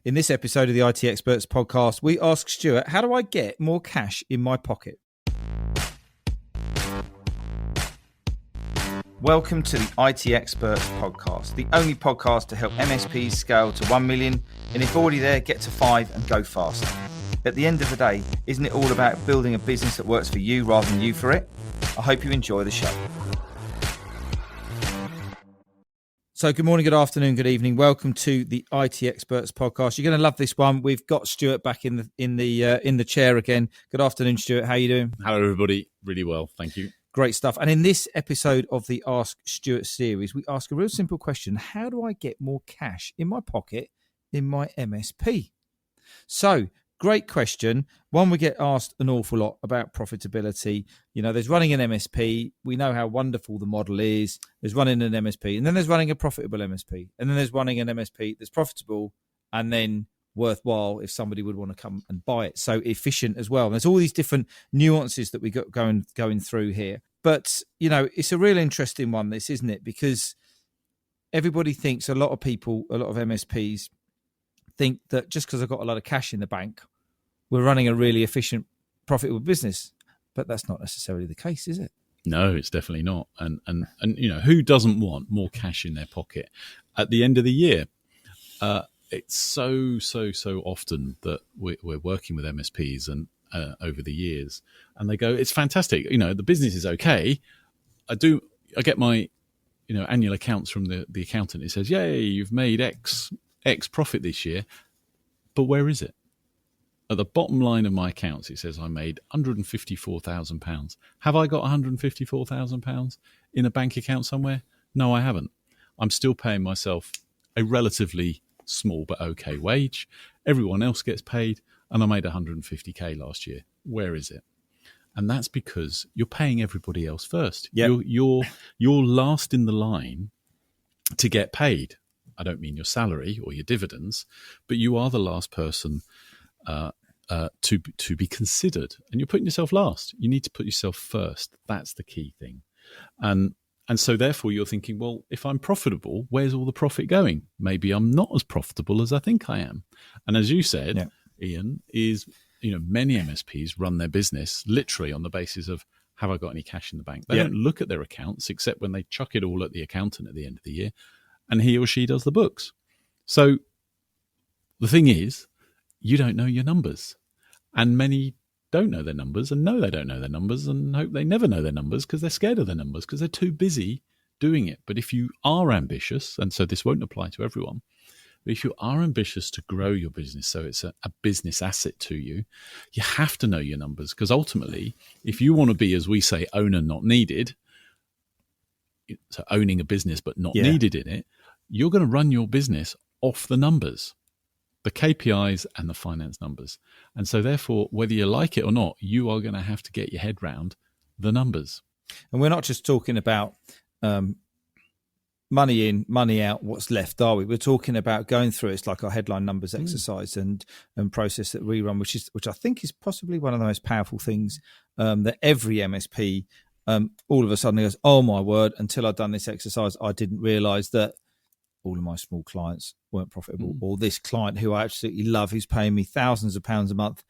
In this episode of the IT Experts podcast, we ask Stuart, how do I get more cash in my pocket? Welcome to the IT Experts podcast, the only podcast to help MSPs scale to 1 million, and if already there, get to 5 and go faster. At the end of the day, isn't it all about building a business that works for you rather than you for it? I hope you enjoy the show. So good morning, good afternoon, good evening. Welcome to the IT Experts podcast. You're going to love this one. We've got Stuart back in the chair again. Good afternoon, Stuart. How are you doing? Hello, everybody. Really well, thank you. Great stuff. And in this episode of the Ask Stuart series, we ask a real simple question. How do I get more cash in my pocket in my MSP? So, great question. One, we get asked an awful lot about profitability. You know, there's running an MSP. We know how wonderful the model is. There's running an MSP, and then there's running a profitable MSP. And then there's running an MSP that's profitable and then worthwhile if somebody would want to come and buy it. So efficient as well. And there's all these different nuances that we got going through here. But, you know, it's a real interesting one, this, isn't it? Because everybody thinks, a lot of people, a lot of MSPs think that just because I've got a lot of cash in the bank, we're running a really efficient, profitable business. But that's not necessarily the case, is it? No, it's definitely not. And you know, who doesn't want more cash in their pocket at the end of the year? It's so often that we're working with MSPs and over the years, and they go, it's fantastic. You know, the business is okay. I get my, you know, annual accounts from the accountant. It says, yay, you've made X profit this year. But where is it? At the bottom line of my accounts, it says I made £154,000. Have I got £154,000 in a bank account somewhere? No, I haven't. I'm still paying myself a relatively small but okay wage. Everyone else gets paid, and I made 150k last year. Where is it? And that's because you're paying everybody else first. Yep. You're last in the line to get paid. I don't mean your salary or your dividends, but you are the last person to be considered, and you're putting yourself last. You need to put yourself first. That's the key thing. And so therefore you're thinking, well, if I'm profitable, where's all the profit going? Maybe I'm not as profitable as I think I am. And as you said, Ian, is, you know, many MSPs run their business literally on the basis of, have I got any cash in the bank? They don't look at their accounts except when they chuck it all at the accountant at the end of the year, and he or she does the books. So the thing is, you don't know your numbers. And many don't know their numbers and know they don't know their numbers and hope they never know their numbers because they're scared of their numbers because they're too busy doing it. But if you are ambitious, and so this won't apply to everyone, but if you are ambitious to grow your business so it's a business asset to you, you have to know your numbers, because ultimately, if you want to be, as we say, owner not needed, so owning a business but not needed in it, you're going to run your business off the numbers, the KPIs and the finance numbers. And so therefore, whether you like it or not, you are going to have to get your head round the numbers. And we're not just talking about money in, money out, what's left, are we? We're talking about going through, it's like our headline numbers exercise and process that we run, which I think is possibly one of the most powerful things that every MSP all of a sudden goes, oh my word, until I'd done this exercise, I didn't realise that all of my small clients weren't profitable, or this client who I absolutely love, who's paying me thousands of pounds a month,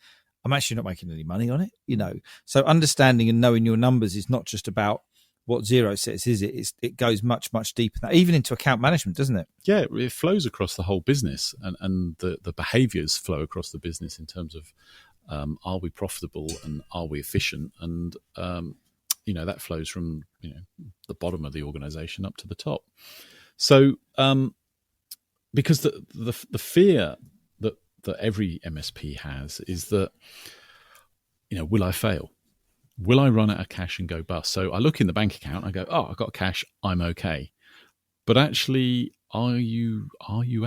I'm actually not making any money on it, you know. So understanding and knowing your numbers is not just about what zero says, is it? It goes much, much deeper than that, even into account management, doesn't it? Yeah, it flows across the whole business, and the behaviours flow across the business in terms of are we profitable and are we efficient? And, you know, that flows from, you know, the bottom of the organisation up to the top. So, because the fear that every MSP has is that, you know, will I fail? Will I run out of cash and go bust? So I look in the bank account, I go, oh, I've got cash, I'm okay. But actually, are you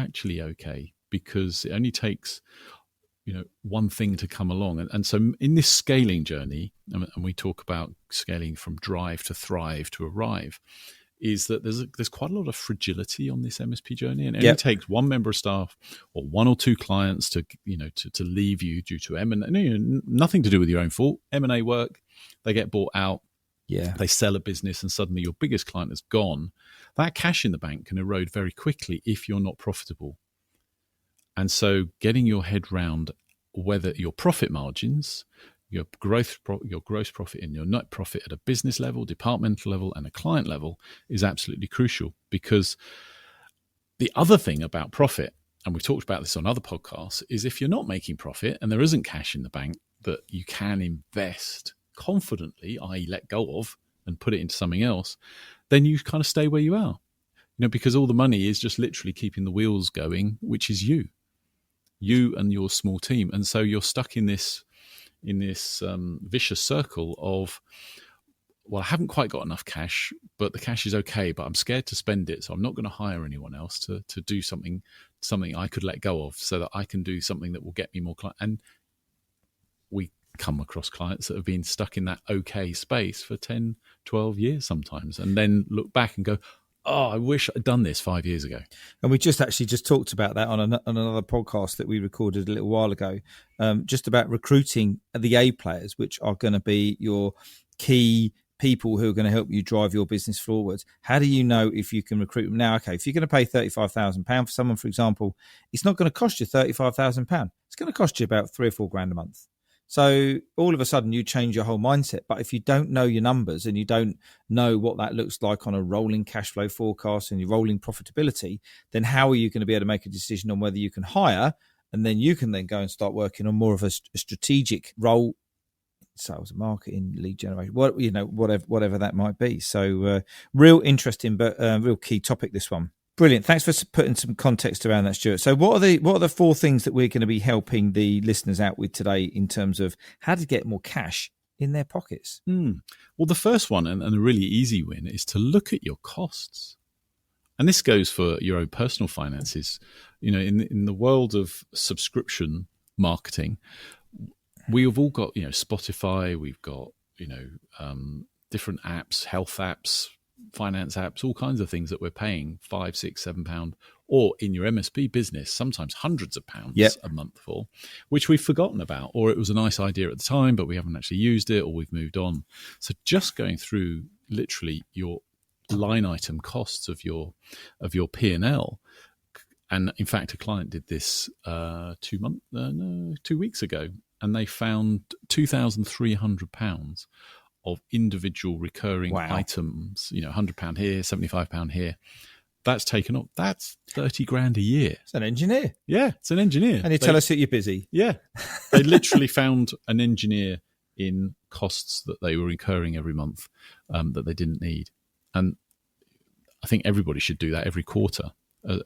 actually okay? Because it only takes, you know, one thing to come along. And so in this scaling journey, and we talk about scaling from drive to thrive to arrive, is that there's quite a lot of fragility on this MSP journey, and it only takes one member of staff or one or two clients to, you know, to leave you due to M&A, you know, nothing to do with your own fault. M&A work, they get bought out, they sell a business, and suddenly your biggest client is gone. That cash in the bank can erode very quickly if you're not profitable. And so getting your head round whether your profit margins, your gross profit and your net profit at a business level, departmental level, and a client level is absolutely crucial. Because the other thing about profit, and we've talked about this on other podcasts, is if you're not making profit and there isn't cash in the bank that you can invest confidently, i.e. let go of and put it into something else, then you kind of stay where you are. Because all the money is just literally keeping the wheels going, which is you and your small team. And so you're stuck in this vicious circle of, well, I haven't quite got enough cash, but the cash is okay, but I'm scared to spend it, so I'm not going to hire anyone else to do something I could let go of so that I can do something that will get me more clients. And we come across clients that have been stuck in that okay space for 10, 12 years sometimes, and then look back and go, oh, I wish I'd done this 5 years ago. And we just talked about that on another podcast that we recorded a little while ago, just about recruiting the A players, which are going to be your key people who are going to help you drive your business forward. How do you know if you can recruit them? Now, okay, if you're going to pay £35,000 for someone, for example, it's not going to cost you £35,000. It's going to cost you about $3 or $4 a month. So all of a sudden you change your whole mindset. But if you don't know your numbers and you don't know what that looks like on a rolling cash flow forecast and your rolling profitability, then how are you going to be able to make a decision on whether you can hire? And then you can then go and start working on more of a strategic role, sales and marketing, lead generation, whatever that might be. So real interesting, but real key topic, this one. Brilliant. Thanks for putting some context around that, Stuart. So what are the 4 things that we're going to be helping the listeners out with today in terms of how to get more cash in their pockets? Well, the first one, and a really easy win, is to look at your costs. And this goes for your own personal finances. In the world of subscription marketing, we've all got, Spotify, we've got, different apps, health apps, finance apps, all kinds of things that we're paying £5, £6, £7, or in your MSP business, sometimes hundreds of pounds a month for, which we've forgotten about, or it was a nice idea at the time, but we haven't actually used it, or we've moved on. So just going through literally your line item costs of your P&L. And in fact, a client did this 2 weeks ago, and they found £2,300 of individual recurring items, £100 here, £75 here. That's taken up. That's 30 grand a year. It's an engineer. Yeah, it's an engineer. And you tell us that you're busy. Yeah. They literally found an engineer in costs that they were incurring every month that they didn't need. And I think everybody should do that every quarter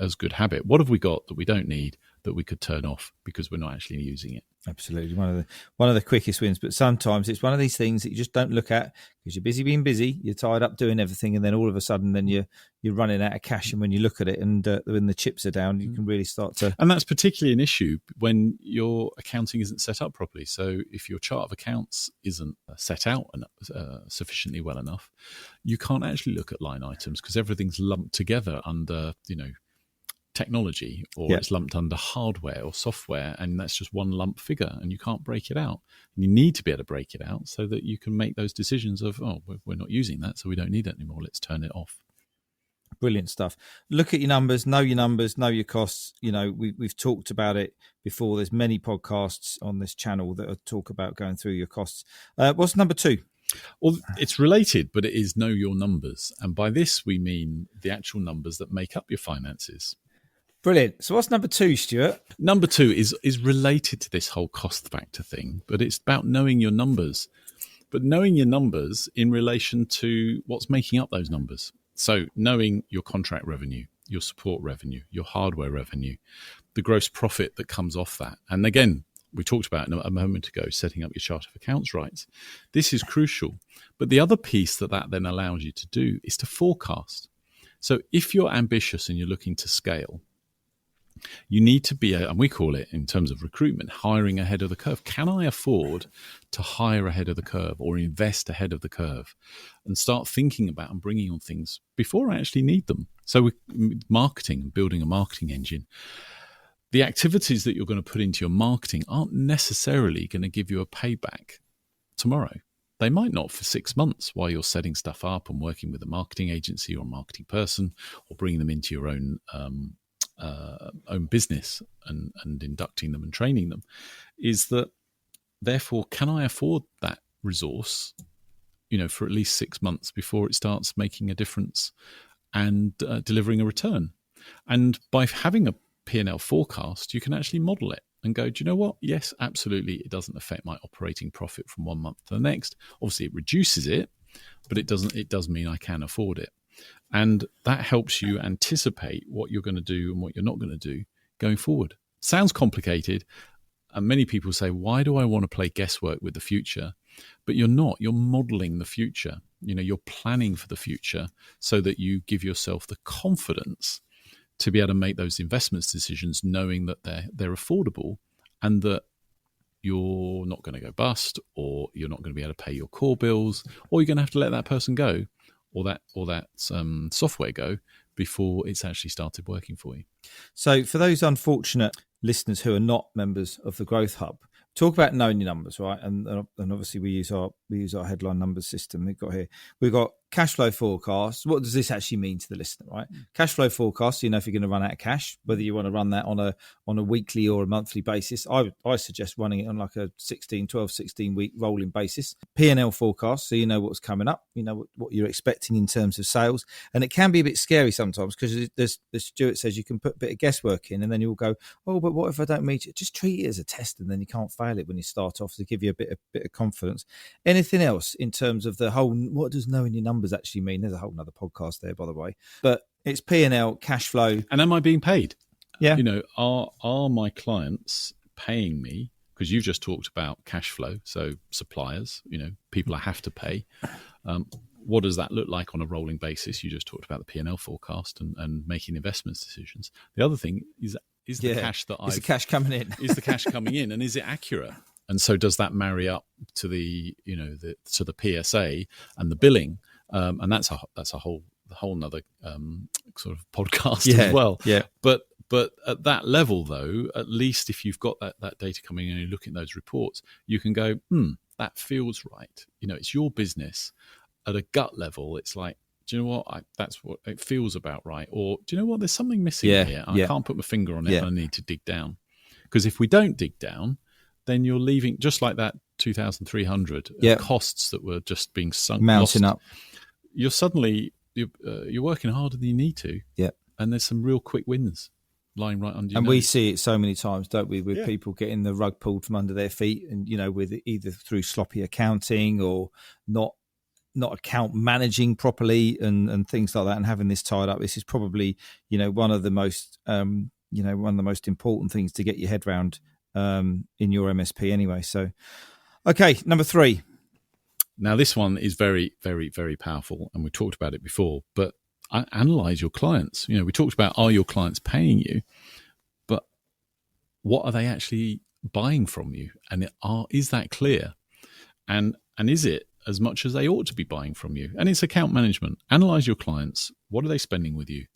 as good habit. What have we got that we don't need that we could turn off because we're not actually using it? Absolutely. One of the quickest wins, but sometimes it's one of these things that you just don't look at because you're busy being busy, you're tied up doing everything, and then all of a sudden then you're running out of cash. And when you look at it and when the chips are down, you can really start to... And that's particularly an issue when your accounting isn't set up properly. So if your chart of accounts isn't set out sufficiently well enough, you can't actually look at line items because everything's lumped together under, technology, or it's lumped under hardware or software, and that's just one lump figure and you can't break it out. And you need to be able to break it out so that you can make those decisions of, we're not using that, so we don't need it anymore, let's turn it off. Brilliant stuff. Look at your numbers, know your costs. We've talked about it before. There's many podcasts on this channel that talk about going through your costs. What's number 2? Well, it's related, but it is know your numbers. And by this, we mean the actual numbers that make up your finances. Brilliant. So what's number 2, Stuart? Number 2 is related to this whole cost factor thing, but it's about knowing your numbers. But knowing your numbers in relation to what's making up those numbers. So knowing your contract revenue, your support revenue, your hardware revenue, the gross profit that comes off that. And again, we talked about a moment ago, setting up your chart of accounts right. This is crucial. But the other piece that then allows you to do is to forecast. So if you're ambitious and you're looking to scale, you need to be, and we call it in terms of recruitment, hiring ahead of the curve. Can I afford to hire ahead of the curve or invest ahead of the curve and start thinking about and bringing on things before I actually need them? So with marketing, building a marketing engine, the activities that you're going to put into your marketing aren't necessarily going to give you a payback tomorrow. They might not for 6 months while you're setting stuff up and working with a marketing agency or a marketing person or bringing them into your own own business and inducting them and training them, is that therefore, can I afford that resource, for at least 6 months before it starts making a difference and delivering a return? And by having a P&L forecast, you can actually model it and go, do you know what? Yes, absolutely. It doesn't affect my operating profit from one month to the next. Obviously, it reduces it, but it does mean I can afford it. And that helps you anticipate what you're going to do and what you're not going to do going forward. Sounds complicated. And many people say, why do I want to play guesswork with the future? But you're not. You're modeling the future. You're planning for the future so that you give yourself the confidence to be able to make those investments decisions, knowing that they're affordable and that you're not going to go bust, or you're not going to be able to pay your core bills, or you're going to have to let that person go, or that software go before it's actually started working for you. So for those unfortunate listeners who are not members of the Growth Hub, talk about knowing your numbers, right? And obviously we use our headline numbers system. We've got cash flow forecast. What does this actually mean to the listener, right? Cash flow forecast, if you're going to run out of cash, whether you want to run that on a weekly or a monthly basis. I suggest running it on like a 16 week rolling basis. P&L forecast, so you know what's coming up, what you're expecting in terms of sales. And it can be a bit scary sometimes because as Stuart says, you can put a bit of guesswork in and then you'll go, oh, but what if I don't meet it? Just treat it as a test and then you can't fail it when you start off, to give you a bit of confidence. Anything else in terms of the whole, what does knowing your numbers actually mean? There's a whole nother podcast there, by the way, but it's P&L, cash flow. And am I being paid? Yeah. Are my clients paying me? Because you've just talked about cash flow. So suppliers, people I have to pay. What does that look like on a rolling basis? You just talked about the P&L forecast and making investments decisions. The other thing is the cash that is the cash coming in? Is the cash coming in, and is it accurate? And so does that marry up to the to the PSA and the billing? And that's a whole nother sort of podcast as well. Yeah. But at that level, though, at least if you've got that data coming in and you're looking at those reports, you can go, that feels right. It's your business. At a gut level, it's like, do you know what? That's what it feels about right. Or do you know what? There's something missing here. I can't put my finger on it and I need to dig down. Because if we don't dig down, then you're leaving, just like that 2,300 costs that were just being sunk. Mounting up. You're working harder than you need to. Yeah. And there's some real quick wins lying right under your And nose. We see it so many times, don't we, with people getting the rug pulled from under their feet and, with either through sloppy accounting or not account managing properly and things like that, and having this tied up. This is probably, one of the most, one of the most important things to get your head around in your MSP anyway. So, okay, number 3. Now, this one is very, very, very powerful, and we talked about it before, but analyze your clients. We talked about, are your clients paying you? But what are they actually buying from you? And is that clear? And is it as much as they ought to be buying from you? And it's account management. Analyze your clients. What are they spending with you?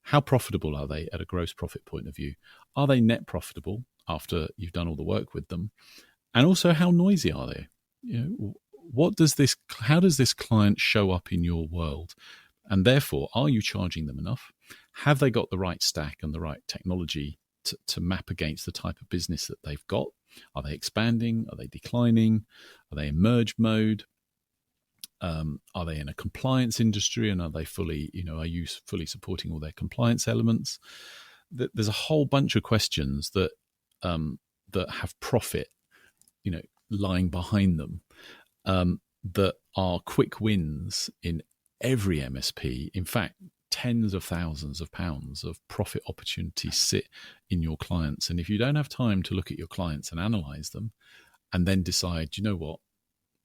How profitable are they at a gross profit point of view? Are they net profitable after you've done all the work with them? And also, how noisy are they? How does this client show up in your world? And therefore, are you charging them enough? Have they got the right stack and the right technology to map against the type of business that they've got? Are they expanding? Are they declining? Are they in merge mode? Are they in a compliance industry, and are they fully, are you fully supporting all their compliance elements? There's a whole bunch of questions that have profit, lying behind them, that are quick wins in every MSP. In fact, tens of thousands of pounds of profit opportunities sit in your clients. And if you don't have time to look at your clients and analyze them and then decide, you know what,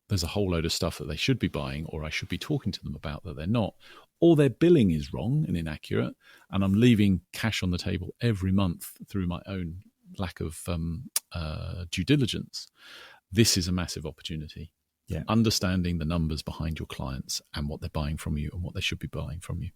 there's a whole load of stuff that they should be buying, or I should be talking to them about that they're not, or their billing is wrong and inaccurate, and I'm leaving cash on the table every month through my own lack of due diligence, this is a massive opportunity. Yeah. Understanding the numbers behind your clients and what they're buying from you and what they should be buying from you.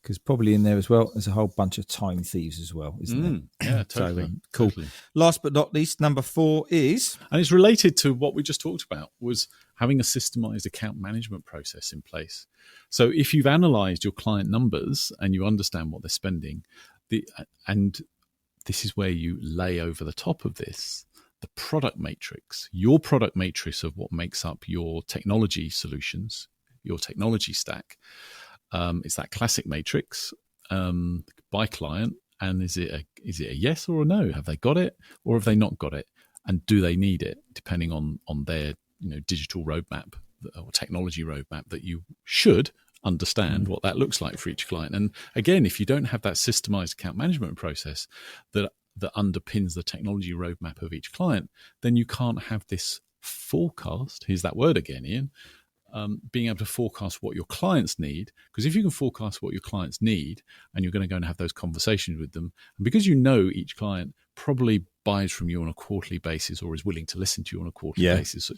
Because probably in there as well, there's a whole bunch of time thieves as well, isn't there? Yeah, totally. So, cool. Totally. Last but not least, number 4 is... And it's related to what we just talked about, was having a systemized account management process in place. So if you've analyzed your client numbers and you understand what they're spending, And this is where you lay over the top of this the product matrix, your product matrix of what makes up your technology solutions, your technology stack. It's that classic matrix by client. And is it a yes or a no? Have they got it or have they not got it? And do they need it, depending on their digital roadmap or technology roadmap that you should understand what that looks like for each client. And again, if you don't have that systemized account management process that underpins the technology roadmap of each client, then you can't have this forecast. Here's that word again, Ian. Being able to forecast what your clients need, because if you can forecast what your clients need and you're going to go and have those conversations with them, and because each client probably buys from you on a quarterly basis or is willing to listen to you on a quarterly basis,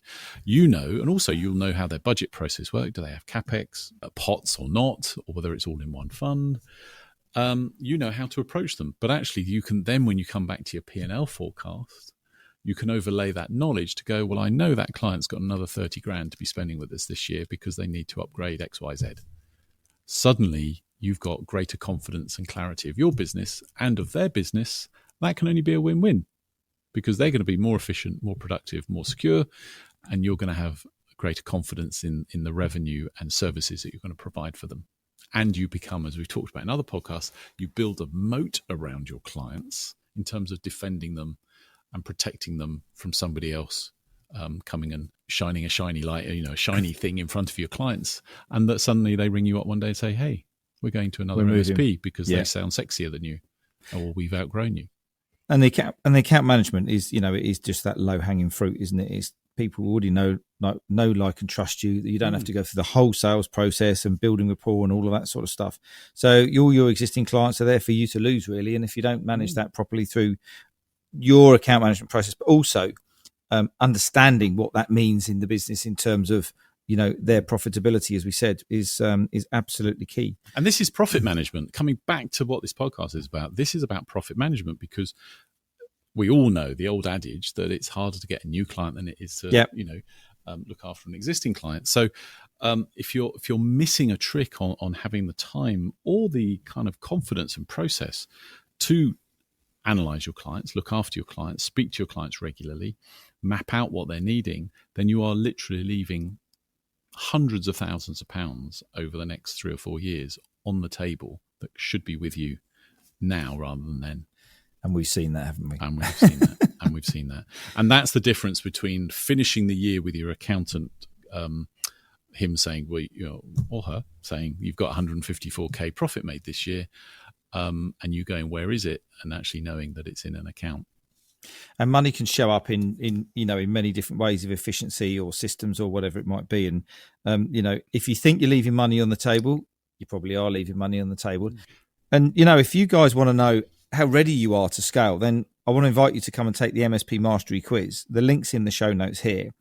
and also you'll know how their budget process works. Do they have CapEx, pots or not, or whether it's all in one fund? You know how to approach them. But actually you can then, when you come back to your P&L forecast, you can overlay that knowledge to go, well, I know that client's got another 30 grand to be spending with us this year because they need to upgrade XYZ. Suddenly, you've got greater confidence and clarity of your business and of their business. That can only be a win-win because they're going to be more efficient, more productive, more secure, and you're going to have greater confidence in the revenue and services that you're going to provide for them. And you become, as we've talked about in other podcasts, you build a moat around your clients in terms of defending them and protecting them from somebody else coming and shining a shiny light, a shiny thing in front of your clients, and that suddenly they ring you up one day and say, "Hey, we're going to another MSP because they sound sexier than you, or we've outgrown you." And the account management is, it is just that low hanging fruit, isn't it? It's people already know, like, and trust you. You don't have to go through the whole sales process and building rapport and all of that sort of stuff. So all your existing clients are there for you to lose, really. And if you don't manage that properly through your account management process, but also understanding what that means in the business in terms of their profitability, as we said, is absolutely key. And this is profit management. Coming back to what this podcast is about, this is about profit management, because we all know the old adage that it's harder to get a new client than it is to look after an existing client. So if you're missing a trick on having the time or the kind of confidence and process to analyze your clients, look after your clients, speak to your clients regularly, map out what they're needing, then you are literally leaving hundreds of thousands of pounds over the next 3 or 4 years on the table that should be with you now rather than then. And we've seen that, haven't we? And we've seen that. And that's the difference between finishing the year with your accountant, him saying, or her saying, you've got 154k profit made this year, and you going, where is it? And actually knowing that it's in an account. And money can show up in many different ways of efficiency or systems or whatever it might be. And, if you think you're leaving money on the table, you probably are leaving money on the table. And, if you guys want to know how ready you are to scale, then I want to invite you to come and take the MSP Mastery Quiz. The link's in the show notes here.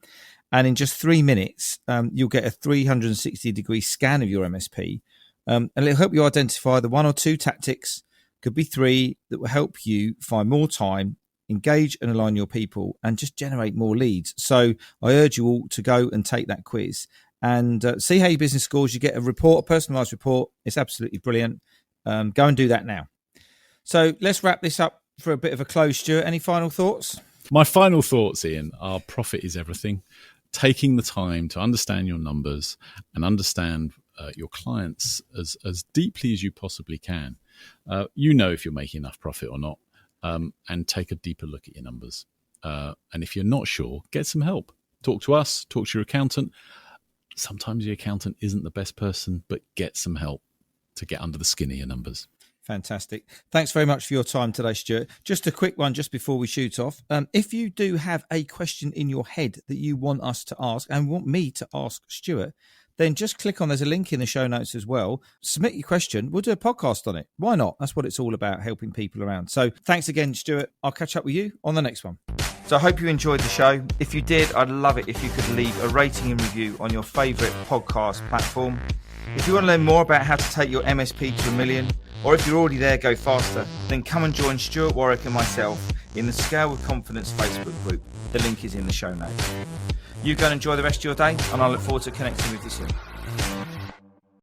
And in just 3 minutes, you'll get a 360-degree scan of your MSP. And it'll help you identify the 1 or 2 tactics, could be 3, that will help you find more time, engage and align your people, and just generate more leads. So I urge you all to go and take that quiz and see how your business scores. You get a report, a personalized report. It's absolutely brilliant. Go and do that now. So let's wrap this up for a bit of a close. Stuart, any final thoughts? My final thoughts, Ian, are profit is everything. Taking the time to understand your numbers and understand your clients as deeply as you possibly can. If you're making enough profit or not, and take a deeper look at your numbers. And if you're not sure, get some help. Talk to us, talk to your accountant. Sometimes your accountant isn't the best person, but get some help to get under the skin of your numbers. Fantastic. Thanks very much for your time today, Stuart. Just a quick one just before we shoot off. If you do have a question in your head that you want us to ask and want me to ask Stuart, then just click on, there's a link in the show notes as well. Submit your question. We'll do a podcast on it. Why not? That's what it's all about, helping people around. So thanks again, Stuart. I'll catch up with you on the next one. So I hope you enjoyed the show. If you did, I'd love it if you could leave a rating and review on your favourite podcast platform. If you want to learn more about how to take your MSP to $1 million, or if you're already there, go faster, then come and join Stuart Warwick and myself in the Scale with Confidence Facebook group. The link is in the show notes. You go and enjoy the rest of your day, and I look forward to connecting with you soon.